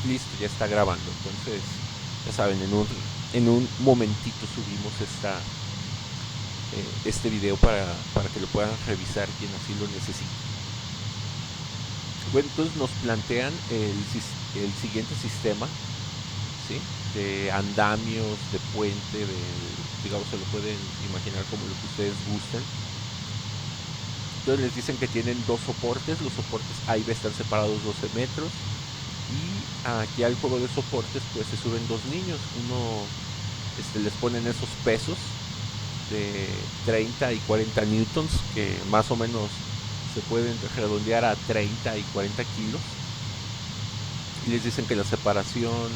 Listo, ya está grabando. Entonces, ya saben, en un momentito subimos este video para que lo puedan revisar quien así lo necesite. Bueno, entonces nos plantean el siguiente sistema, ¿sí? De andamios, de puente, digamos, se lo pueden imaginar como lo que ustedes gusten. Entonces les dicen que tienen dos soportes, los soportes A y B están separados 12 metros. Y aquí al juego de soportes pues se suben dos niños, uno les ponen esos pesos de 30 y 40 newtons, que más o menos se pueden redondear a 30 y 40 kilos. Y les dicen que la separación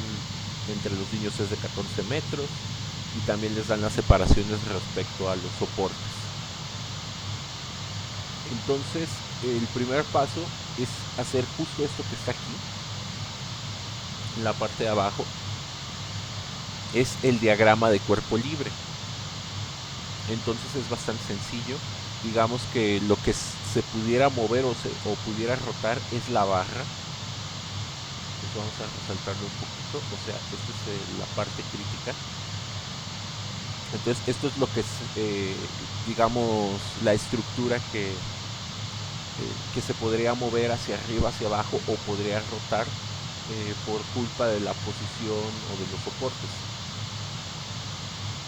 entre los niños es de 14 metros. Y también les dan las separaciones respecto a los soportes. Entonces, el primer paso es hacer justo esto que está aquí, en la parte de abajo. Es el diagrama de cuerpo libre. Entonces es bastante sencillo. Digamos que lo que se pudiera mover o pudiera rotar es la barra. Pues vamos a resaltarlo un poquito. O sea, esta es la parte crítica. Entonces esto es lo que es, digamos, la estructura que se podría mover hacia arriba, hacia abajo, o podría rotar por culpa de la posición o de los soportes.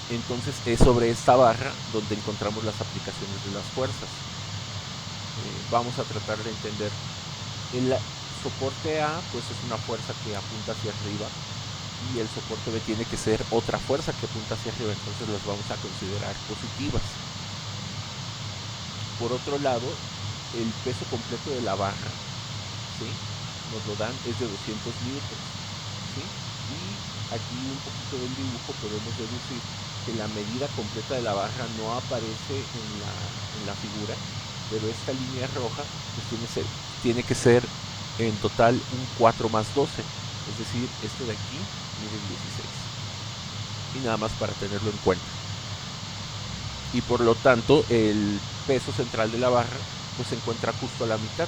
Entonces es sobre esta barra donde encontramos las aplicaciones de las fuerzas. Vamos a tratar de entender. El soporte A pues es una fuerza que apunta hacia arriba, y el soporte B tiene que ser otra fuerza que apunta hacia arriba, entonces las vamos a considerar positivas. Por otro lado, el peso completo de la barra, ¿sí? Nos lo dan, es de 200 newtons, ¿sí? Y aquí un poquito del dibujo podemos deducir que la medida completa de la barra no aparece en la figura, pero esta línea roja pues tiene que ser en total un 4 más 12, es decir, esto de aquí mide 16. Y nada más para tenerlo en cuenta. Y por lo tanto el peso central de la barra pues se encuentra justo a la mitad.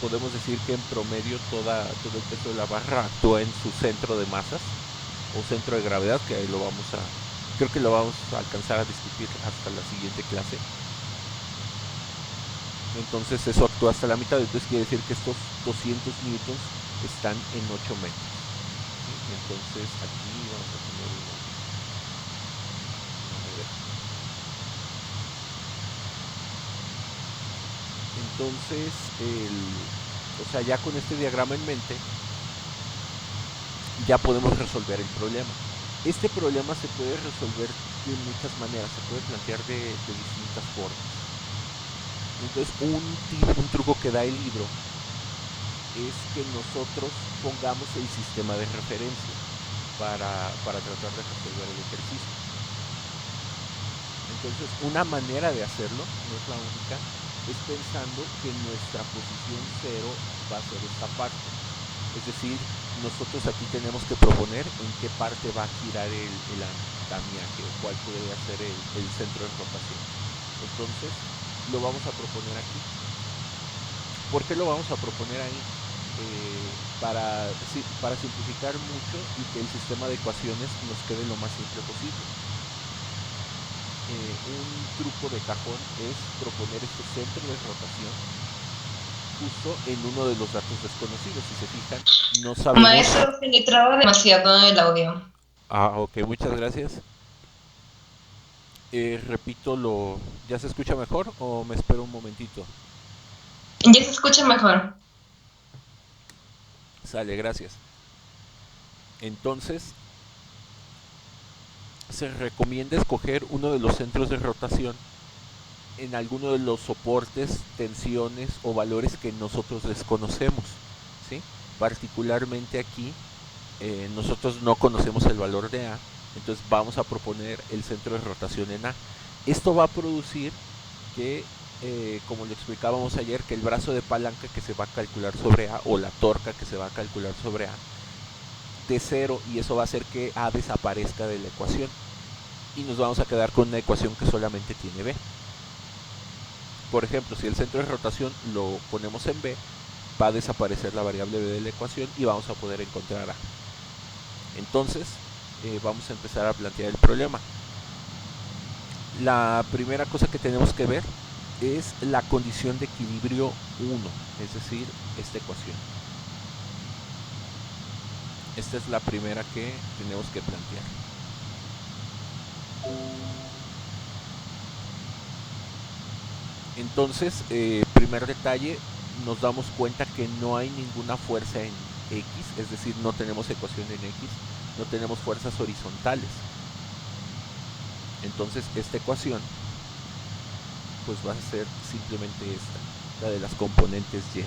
Podemos decir que en promedio todo el peso de la barra actúa en su centro de masas o centro de gravedad, que ahí creo que lo vamos a alcanzar a discutir hasta la siguiente clase. Entonces eso actúa hasta la mitad, entonces quiere decir que estos 200 newtons están en 8 metros. ¿Sí? Entonces aquí vamos a poner una medida. Entonces, o sea, ya con este diagrama en mente, ya podemos resolver el problema. Este problema se puede resolver de muchas maneras, se puede plantear de distintas formas. Entonces, un truco que da el libro es que nosotros pongamos el sistema de referencia para tratar de resolver el ejercicio. Entonces, una manera de hacerlo, no es la única, es pensando que nuestra posición cero va a ser esta parte. Es decir, nosotros aquí tenemos que proponer en qué parte va a girar el andamiaje, o cuál podría ser el centro de rotación. Entonces, lo vamos a proponer aquí. ¿Por qué lo vamos a proponer ahí? Para simplificar mucho y que el sistema de ecuaciones nos quede lo más simple posible. Un truco de cajón es proponer este centro de rotación justo en uno de los datos desconocidos. Si se fijan, no sabemos. Maestro, se le traba demasiado el audio. Ok, muchas gracias. Repito, ¿ya se escucha mejor o me espero un momentito? Ya se escucha mejor. Sale, gracias. Entonces, se recomienda escoger uno de los centros de rotación en alguno de los soportes, tensiones o valores que nosotros desconocemos, ¿sí? Particularmente aquí, nosotros no conocemos el valor de A, entonces vamos a proponer el centro de rotación en A. Esto va a producir que, como lo explicábamos ayer, que el brazo de palanca que se va a calcular sobre A, o la torca que se va a calcular sobre A, de cero, y eso va a hacer que A desaparezca de la ecuación. Y nos vamos a quedar con una ecuación que solamente tiene B. Por ejemplo, si el centro de rotación lo ponemos en B, va a desaparecer la variable b de la ecuación y vamos a poder encontrar a. Entonces, vamos a empezar a plantear el problema. La primera cosa que tenemos que ver es la condición de equilibrio 1, es decir, esta ecuación. Esta es la primera que tenemos que plantear. Entonces, primer detalle, nos damos cuenta que no hay ninguna fuerza en X, es decir, no tenemos ecuación en X, no tenemos fuerzas horizontales. Entonces, esta ecuación pues va a ser simplemente esta, la de las componentes Y.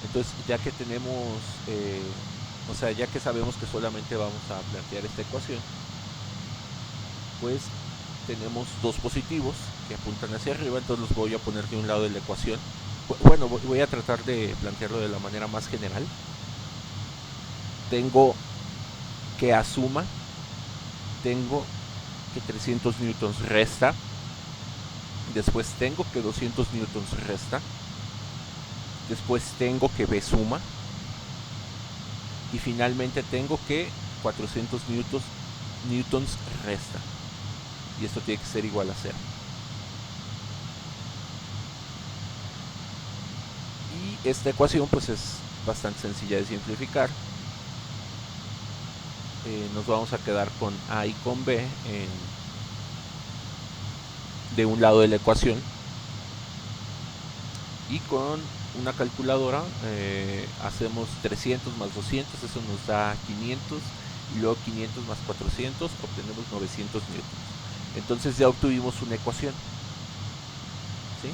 Entonces, ya que tenemos, o sea, ya que sabemos que solamente vamos a plantear esta ecuación, pues tenemos dos positivos que apuntan hacia arriba, entonces los voy a poner de un lado de la ecuación. Bueno, voy a tratar de plantearlo de la manera más general. Tengo que a suma, tengo que 300 newtons resta, después tengo que 200 newtons resta, después tengo que B suma, y finalmente tengo que 400 newtons resta, y esto tiene que ser igual a 0. Y esta ecuación pues es bastante sencilla de simplificar. Nos vamos a quedar con A y con B de un lado de la ecuación, y con una calculadora hacemos 300 más 200, eso nos da 500, y luego 500 más 400 obtenemos 900 newtons. Entonces ya obtuvimos una ecuación, ¿sí?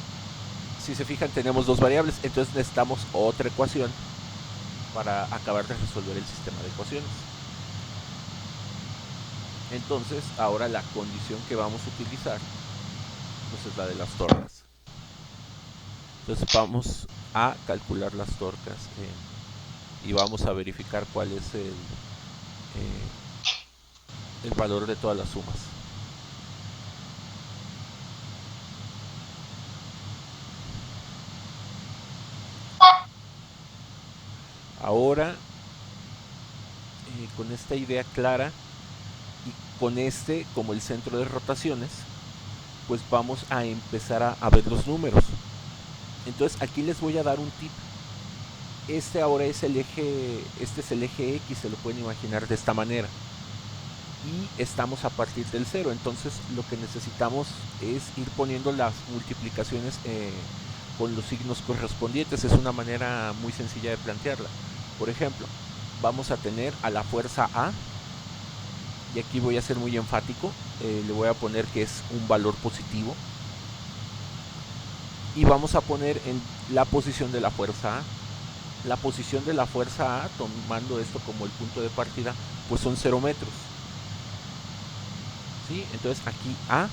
Si se fijan, tenemos dos variables, entonces necesitamos otra ecuación para acabar de resolver el sistema de ecuaciones. Entonces, ahora la condición que vamos a utilizar pues es la de las torcas. Entonces vamos a calcular las torcas y vamos a verificar cuál es el valor de todas las sumas. Ahora, con esta idea clara y con este como el centro de rotaciones, pues vamos a empezar a ver los números. Entonces aquí les voy a dar un tip. Este ahora es el eje, este es el eje X, se lo pueden imaginar de esta manera. Y estamos a partir del 0, entonces lo que necesitamos es ir poniendo las multiplicaciones con los signos correspondientes. Es una manera muy sencilla de plantearla. Por ejemplo, vamos a tener a la fuerza A, y aquí voy a ser muy enfático, le voy a poner que es un valor positivo, y vamos a poner en la posición de la fuerza A. La posición de la fuerza A, tomando esto como el punto de partida, pues son 0 metros. ¿Sí? Entonces aquí A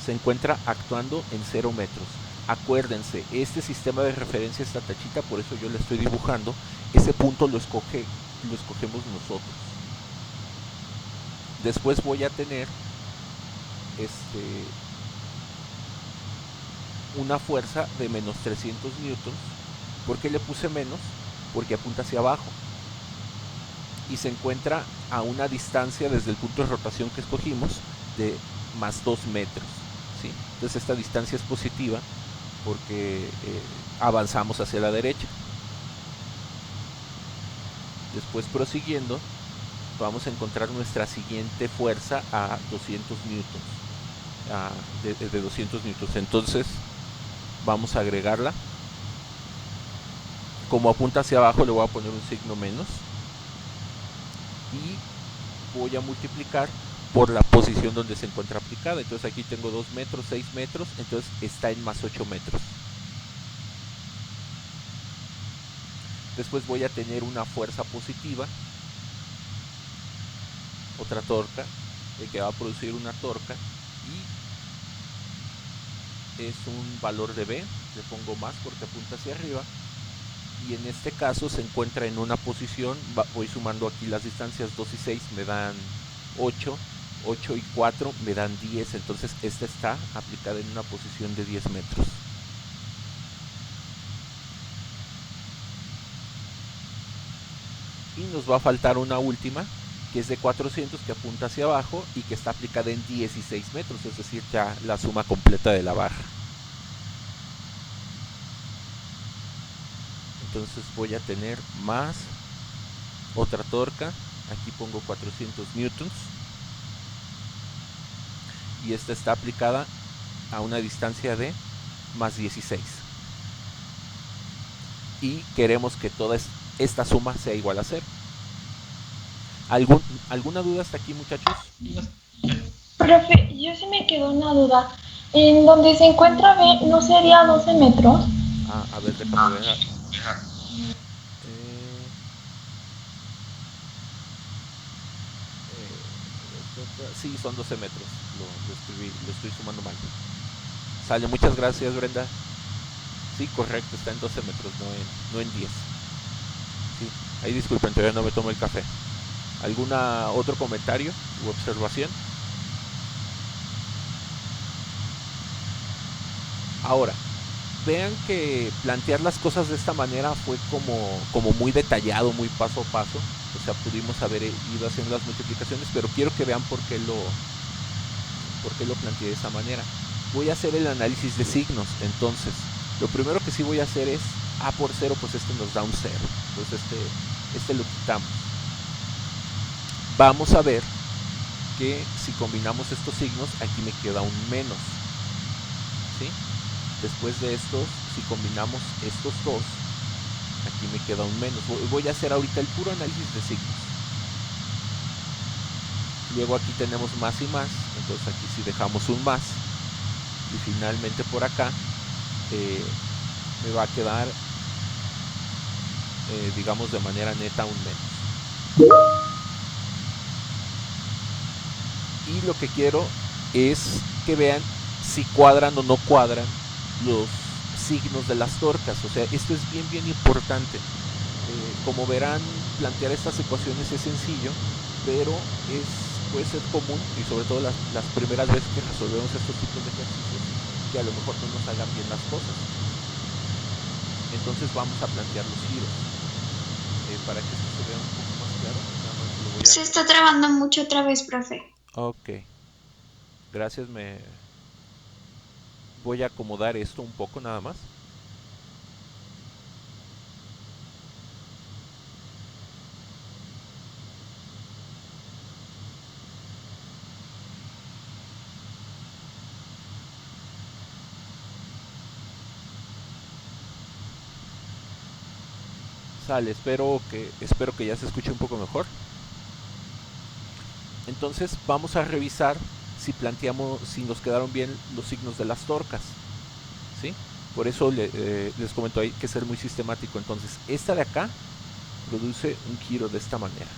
se encuentra actuando en 0 metros. Acuérdense, este sistema de referencia, esta tachita, por eso yo le estoy dibujando, ese punto lo escogemos nosotros. Después voy a tener una fuerza de menos 300 newtons. ¿Por qué le puse menos? Porque apunta hacia abajo y se encuentra a una distancia desde el punto de rotación que escogimos de más 2 metros. ¿Sí? Entonces esta distancia es positiva porque avanzamos hacia la derecha. Después, prosiguiendo, vamos a encontrar nuestra siguiente fuerza a 200 newtons, de 200 newtons. Entonces vamos a agregarla. Como apunta hacia abajo, le voy a poner un signo menos y voy a multiplicar por la posición donde se encuentra aplicada. Entonces aquí tengo 2 metros, 6 metros, entonces está en más 8 metros. Después voy a tener una fuerza positiva, otra torca, que va a producir una torca, y es un valor de B, le pongo más porque apunta hacia arriba, y en este caso se encuentra en una posición, voy sumando aquí las distancias, 2 y 6 me dan 8, 8 y 4 me dan 10, entonces esta está aplicada en una posición de 10 metros. Y nos va a faltar una última, que es de 400, que apunta hacia abajo y que está aplicada en 16 metros, es decir, ya la suma completa de la barra. Entonces voy a tener más otra torca, aquí pongo 400 newtons, y esta está aplicada a una distancia de más 16. Y queremos que toda esta suma sea igual a 0. ¿Alguna duda hasta aquí, muchachos? Profe, yo sí me quedó una duda. ¿En donde se encuentra B no sería 12 metros? A ver, déjame ver. Sí, son 12 metros. Lo estoy sumando mal. Sale, muchas gracias, Brenda. Sí, correcto, está en 12 metros, no en 10. Sí, ahí disculpen, todavía no me tomo el café. ¿Alguna otro comentario u observación? Ahora, vean que plantear las cosas de esta manera fue como muy detallado, muy paso a paso. O sea, pudimos haber ido haciendo las multiplicaciones, pero quiero que vean por qué lo planteé de esa manera. Voy a hacer el análisis de signos, entonces lo primero que sí voy a hacer es A por 0, pues este nos da un 0, entonces este lo quitamos. Vamos a ver que si combinamos estos signos, aquí me queda un menos, ¿sí? Después de estos, si combinamos estos dos, aquí me queda un menos. Voy a hacer ahorita el puro análisis de signos. Luego aquí tenemos más y más, entonces aquí sí dejamos un más. Y finalmente por acá me va a quedar, digamos de manera neta, un menos. Y lo que quiero es que vean si cuadran o no cuadran los signos de las torcas. O sea, esto es bien importante. Como verán, plantear estas ecuaciones es sencillo, pero puede ser común, y sobre todo las primeras veces que resolvemos estos tipos de ejercicios, que a lo mejor no nos salgan bien las cosas. Entonces vamos a plantear los giros. Para que esto se vea un poco más claro, nada más lo voy a... Se está trabando mucho otra vez, profe. Ok. Gracias, voy a acomodar esto un poco nada más. Sale, espero que ya se escuche un poco mejor. Entonces vamos a revisar si nos quedaron bien los signos de las torcas, ¿sí? Por eso les comento, hay que ser muy sistemático. Entonces esta de acá produce un giro de esta manera,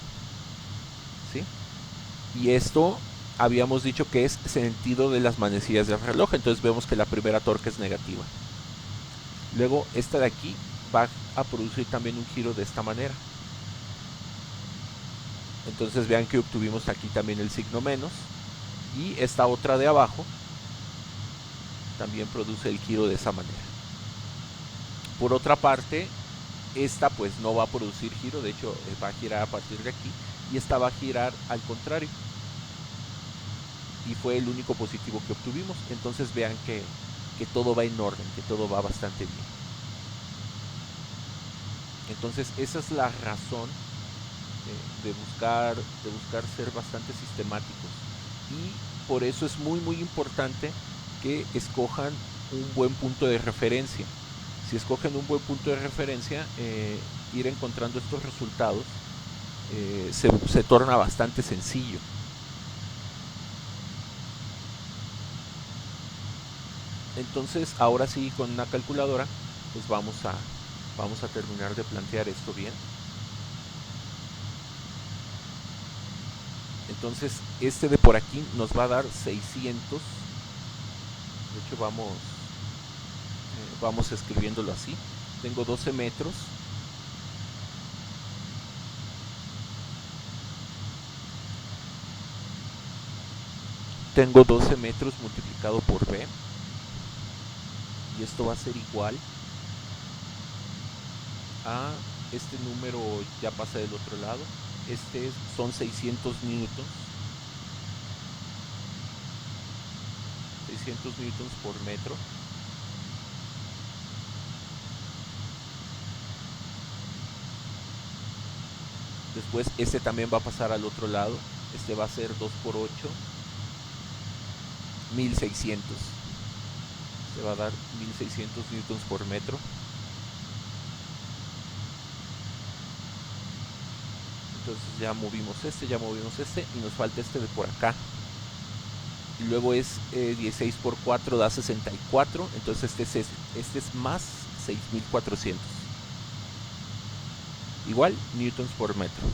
¿sí? Y esto habíamos dicho que es sentido de las manecillas del reloj, entonces vemos que la primera torca es negativa. Luego esta de aquí va a producir también un giro de esta manera. Entonces vean que obtuvimos aquí también el signo menos. Y esta otra de abajo también produce el giro de esa manera. Por otra parte, esta pues no va a producir giro, de hecho va a girar a partir de aquí. Y esta va a girar al contrario. Y fue el único positivo que obtuvimos. Entonces vean que todo va en orden, que todo va bastante bien. Entonces esa es la razón de buscar ser bastante sistemáticos. Y por eso es muy importante que escojan un buen punto de referencia. Si escogen un buen punto de referencia, ir encontrando estos resultados se torna bastante sencillo. Entonces ahora sí, con una calculadora pues vamos a terminar de plantear esto bien. Entonces este de por aquí nos va a dar 600. De hecho vamos escribiéndolo así. Tengo 12 metros. tengo 12 metros multiplicado por B, y esto va a ser igual a este número, ya pasa del otro lado, son 600 newtons, 600 newtons por metro. Después este también va a pasar al otro lado, este va a ser 2 por 8, 1600, se va a dar 1600 newtons por metro. Entonces ya movimos este y nos falta este de por acá, y luego es 16 por 4 da 64, entonces este es más 6400, igual newtons por metro.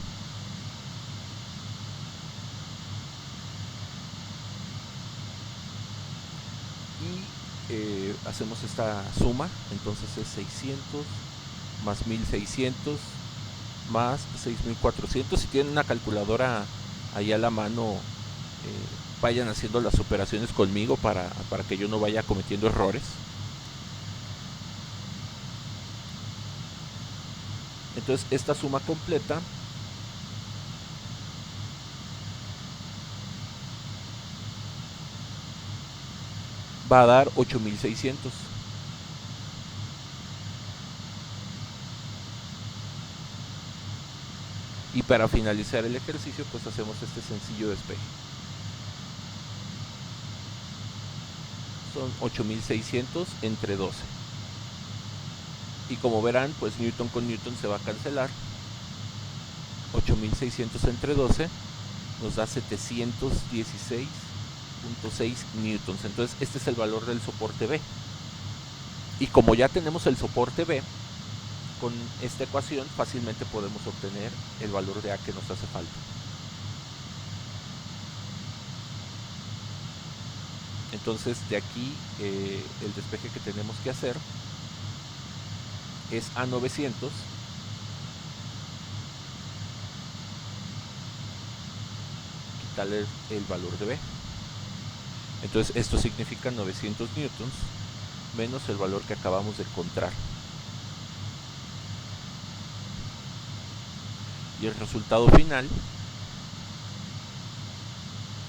Y hacemos esta suma, entonces es 600 más 1600 más 6400. Si tienen una calculadora ahí a la mano, vayan haciendo las operaciones conmigo para que yo no vaya cometiendo errores. Entonces esta suma completa va a dar 8600. Y para finalizar el ejercicio, pues hacemos este sencillo despeje. Son 8600 entre 12. Y como verán, pues newton con newton se va a cancelar. 8600 entre 12 nos da 716.6 newtons. Entonces este es el valor del soporte B. Y como ya tenemos el soporte B, con esta ecuación fácilmente podemos obtener el valor de A que nos hace falta. Entonces de aquí el despeje que tenemos que hacer es A 900 quitarle el valor de B. Entonces esto significa 900 newtons menos el valor que acabamos de encontrar. Y el resultado final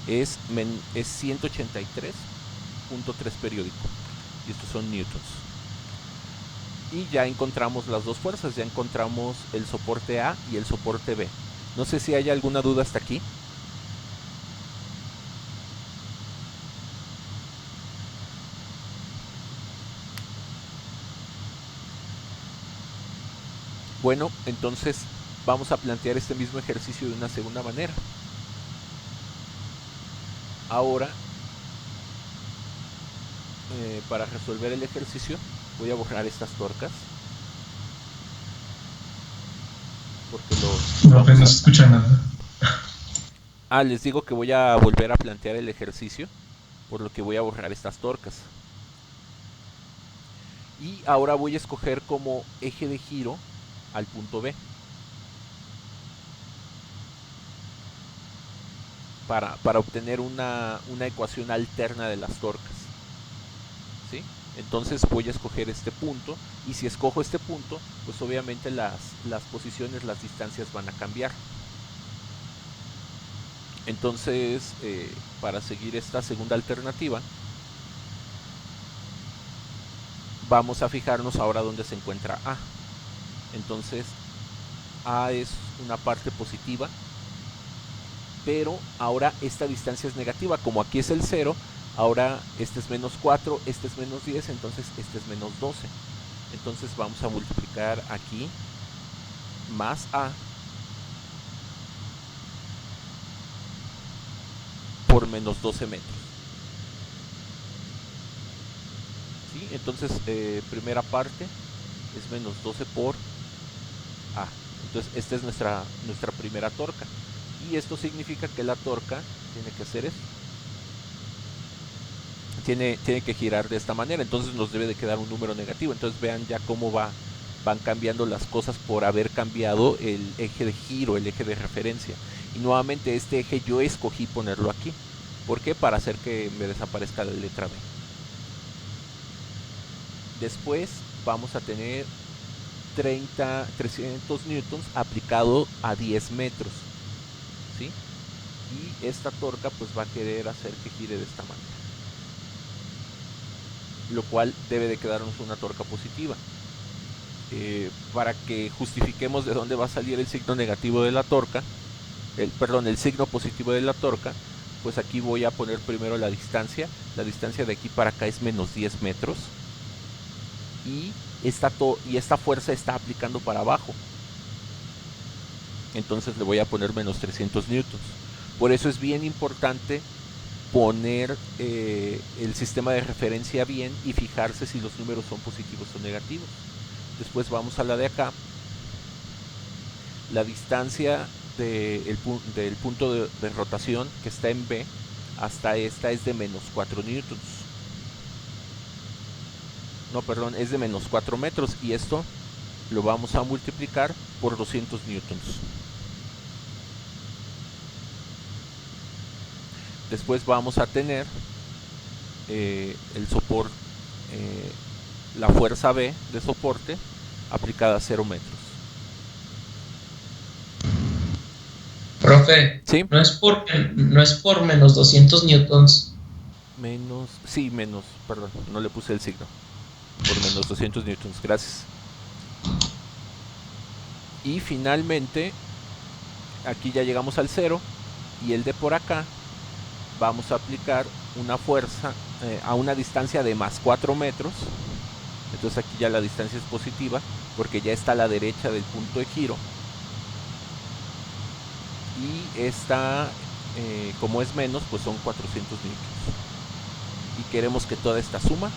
es 183.3 periódico. Y estos son newtons. Y ya encontramos las dos fuerzas, ya encontramos el soporte A y el soporte B. No sé si hay alguna duda hasta aquí. Bueno, entonces vamos a plantear este mismo ejercicio de una segunda manera. Ahora, para resolver el ejercicio, voy a borrar estas tuercas. Porque no se escucha nada. Les digo que voy a volver a plantear el ejercicio, por lo que voy a borrar estas tuercas. Y ahora voy a escoger como eje de giro al punto B. Para obtener una ecuación alterna de las tuercas. ¿Sí? Entonces voy a escoger este punto, y si escojo este punto, pues obviamente las posiciones, las distancias van a cambiar. Entonces, para seguir esta segunda alternativa, vamos a fijarnos ahora dónde se encuentra A. Entonces, A es una parte positiva, pero ahora esta distancia es negativa. Como aquí es el 0, ahora este es menos 4, este es menos 10, entonces este es menos 12. Entonces vamos a multiplicar aquí más A por menos 12 metros. ¿Sí? Entonces, primera parte es menos 12 por A. Entonces esta es nuestra primera torca. Y esto significa que la torca tiene que hacer esto. Tiene que girar de esta manera. Entonces nos debe de quedar un número negativo. Entonces vean ya cómo van cambiando las cosas por haber cambiado el eje de giro, el eje de referencia. Y nuevamente este eje yo escogí ponerlo aquí. ¿Por qué? Para hacer que me desaparezca la letra B. Después vamos a tener 300 newtons aplicado a 10 metros, ¿sí? Y esta torca pues va a querer hacer que gire de esta manera, lo cual debe de quedarnos una torca positiva. Para que justifiquemos de dónde va a salir el signo negativo de la torca, el signo positivo de la torca, pues aquí voy a poner primero la distancia. La distancia de aquí para acá es menos 10 metros. Y esta fuerza está aplicando para abajo. Entonces le voy a poner menos 300 newtons. Por eso es bien importante poner el sistema de referencia bien y fijarse si los números son positivos o negativos. Después vamos a la de acá. La distancia del punto de rotación que está en B hasta esta es de menos 4 newtons. No, perdón, es de menos 4 metros. Y esto lo vamos a multiplicar por 200 newtons. Después vamos a tener el soporte, la fuerza B de soporte aplicada a 0 metros. Profe, ¿Sí? no es por menos 200 newtons. Perdón, no le puse el signo. Por menos 200 newtons, gracias. Y finalmente, aquí ya llegamos al 0. Y el de por acá, vamos a aplicar una fuerza a una distancia de más 4 metros. Entonces aquí ya la distancia es positiva, porque ya está a la derecha del punto de giro. Y esta, como es menos, pues son 400 newtons. Y queremos que toda esta suma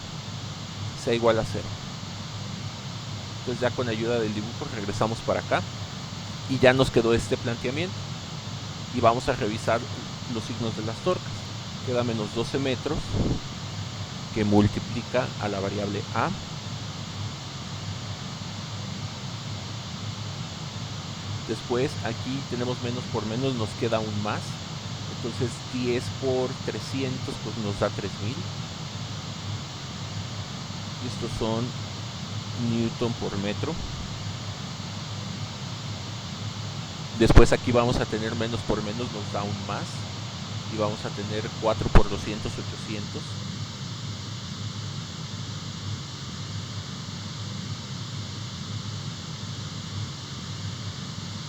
sea igual a 0. Entonces ya con ayuda del dibujo regresamos para acá. Y ya nos quedó este planteamiento. Y vamos a revisar los signos de las torcas. Queda menos 12 metros, que multiplica a la variable A. Después aquí tenemos menos por menos, nos queda un más. Entonces 10 por 300 pues nos da 3000. Y estos son newton por metro. Después aquí vamos a tener menos por menos, nos da un más. Y vamos a tener 4 por 200, 800.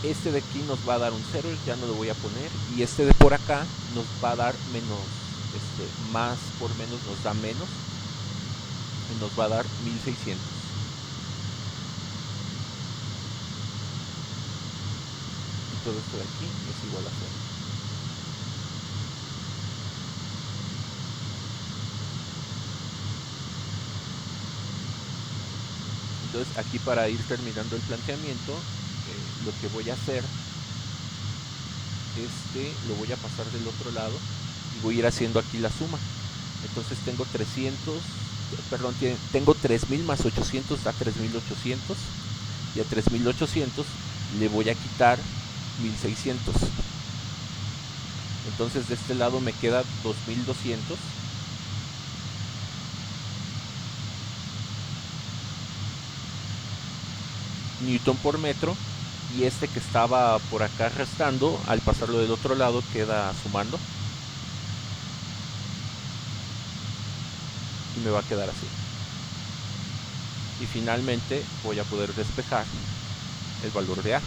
Este de aquí nos va a dar un 0, ya no lo voy a poner. Y este de por acá nos va a dar menos, más por menos nos da menos. Y nos va a dar 1600. Y todo esto de aquí es igual a 0. Entonces aquí, para ir terminando el planteamiento, lo que voy a hacer, lo voy a pasar del otro lado y voy a ir haciendo aquí la suma. Entonces tengo 3000 más 800 da 3800, y a 3800 le voy a quitar 1600. Entonces de este lado me queda 2200. Newton por metro. Y este que estaba por acá restando, al pasarlo del otro lado queda sumando. Y me va a quedar así. Y finalmente voy a poder despejar el valor de A,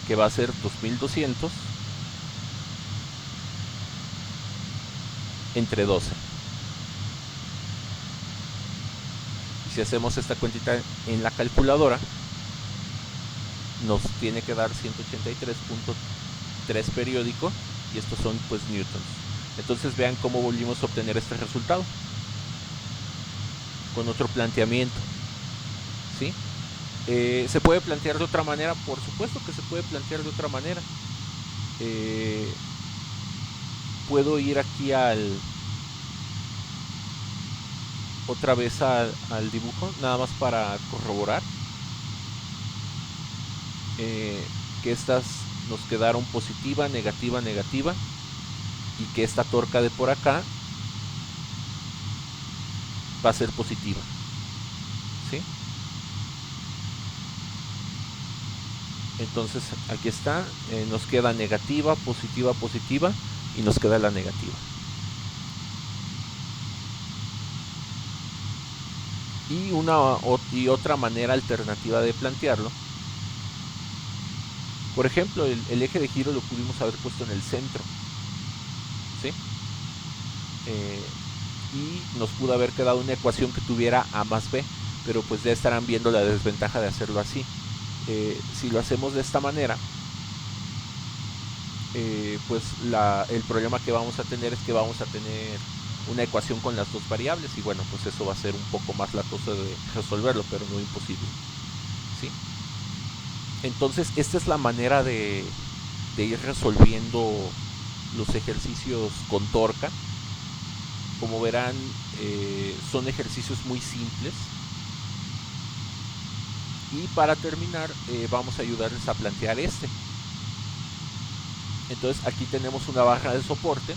que va a ser 2200 entre 12. Y si hacemos esta cuentita en la calculadora, nos tiene que dar 183.3 periódico, y estos son pues newtons. Entonces vean cómo volvimos a obtener este resultado con otro planteamiento, ¿sí? ¿Se puede plantear de otra manera? Por supuesto que se puede plantear de otra manera. Puedo ir aquí otra vez al dibujo, nada más para corroborar que estas nos quedaron positiva, negativa, negativa, y que esta torca de por acá va a ser positiva, ¿sí? Entonces aquí está, nos queda negativa, positiva, positiva, y nos queda la negativa. Y otra manera alternativa de plantearlo, por ejemplo, el eje de giro lo pudimos haber puesto en el centro, ¿sí? Y nos pudo haber quedado una ecuación que tuviera A más B, pero pues ya estarán viendo la desventaja de hacerlo así. Si lo hacemos de esta manera, pues el problema que vamos a tener es que vamos a tener una ecuación con las dos variables, y bueno, pues eso va a ser un poco más latoso de resolverlo, pero no imposible, ¿sí? Entonces esta es la manera de ir resolviendo los ejercicios con torca. Como verán, son ejercicios muy simples. Y para terminar, vamos a ayudarles a plantear este. Entonces aquí tenemos una barra de soporte.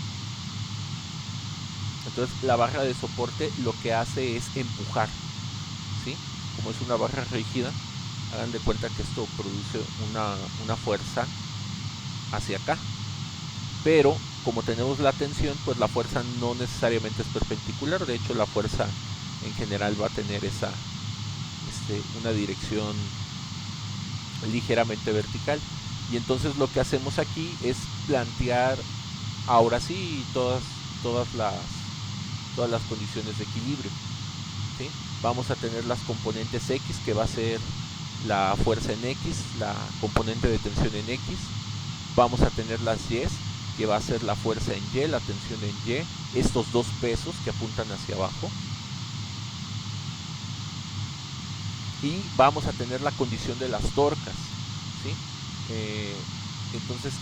Entonces la barra de soporte lo que hace es empujar, ¿sí? Como es una barra rígida, hagan de cuenta que esto produce una fuerza hacia acá. Pero como tenemos la tensión, pues la fuerza no necesariamente es perpendicular. De hecho, la fuerza en general va a tener una dirección ligeramente vertical. Y entonces lo que hacemos aquí es plantear ahora sí todas las condiciones de equilibrio, ¿sí? Vamos a tener las componentes X, que va a ser la fuerza en X, la componente de tensión en X. Vamos a tener las Y, que va a ser la fuerza en Y, la tensión en Y, estos dos pesos que apuntan hacia abajo. Y vamos a tener la condición de las torcas, ¿sí? Entonces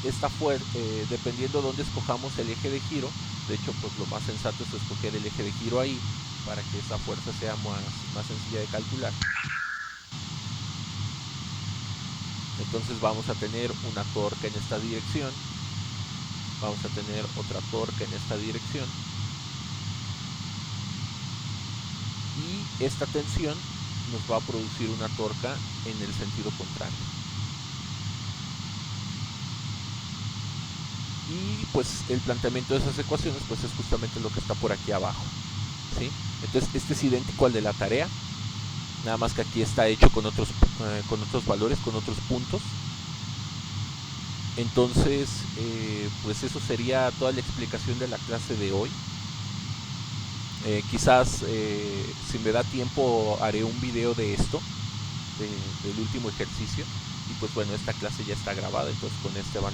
dependiendo de dónde escojamos el eje de giro, de hecho pues lo más sensato es escoger el eje de giro ahí, para que esa fuerza sea más sencilla de calcular. Entonces vamos a tener una torca en esta dirección, vamos a tener otra torca en esta dirección, y esta tensión nos va a producir una torca en el sentido contrario. Y pues el planteamiento de esas ecuaciones pues es justamente lo que está por aquí abajo, ¿sí? Entonces este es idéntico al de la tarea, nada más que aquí está hecho con otros valores, con otros puntos. Entonces pues eso sería toda la explicación de la clase de hoy. Quizás si me da tiempo haré un video de esto, del último ejercicio, y pues bueno, esta clase ya está grabada, entonces con este van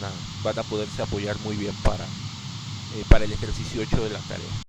a poderse apoyar muy bien para el ejercicio 8 de la tarea.